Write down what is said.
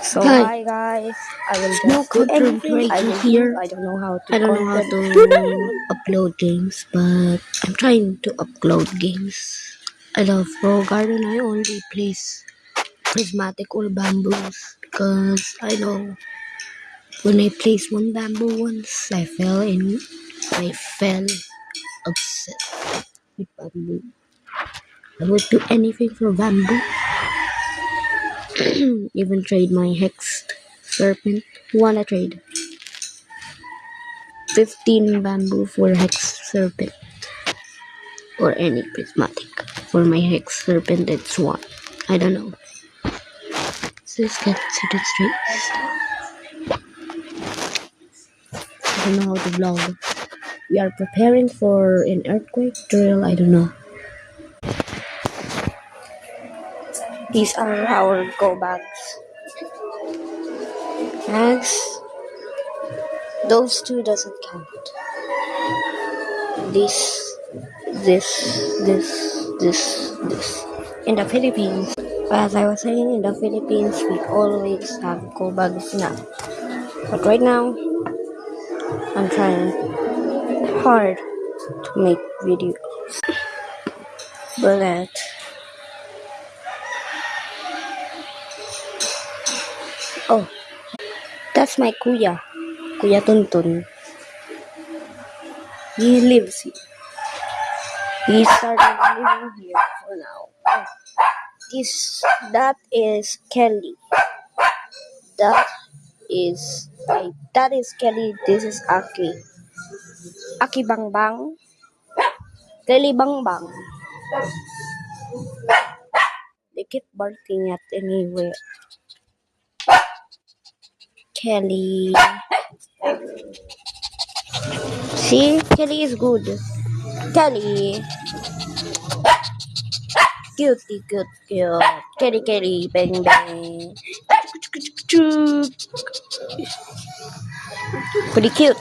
So Hi. hi guys, I will No just do content anything I creator will here. do. I don't know how to I don't know how content. to upload games, but I'm trying to upload games. I love Pro Garden. I only place prismatic or bamboos because I know when I place one bamboo once, I fell obsessed with bamboo. I would do anything for bamboo. Even trade my hexed serpent. Who wanna trade? 15 bamboo for hex serpent or any prismatic. For my hex serpent, it's one. I don't know. So let's get to the streets. I don't know how to vlog. We are preparing for an earthquake drill. I don't know. These are our go bags. Next, Those two doesn't count. This, this. In the Philippines, as I was saying, in the Philippines we always have go bags now. But right now, I'm trying hard to make videos. But oh, that's my kuya, Kuya Tuntun. He lives here. He started living here for now. Oh, that is Kelly. That is Kelly. This is Aki. Aki Bang Bang. Kelly Bang Bang. They keep barking at anywhere. Kelly. See, Kelly is good. Kelly. Cutie, cute. Kelly, bang, bang. Pretty cute.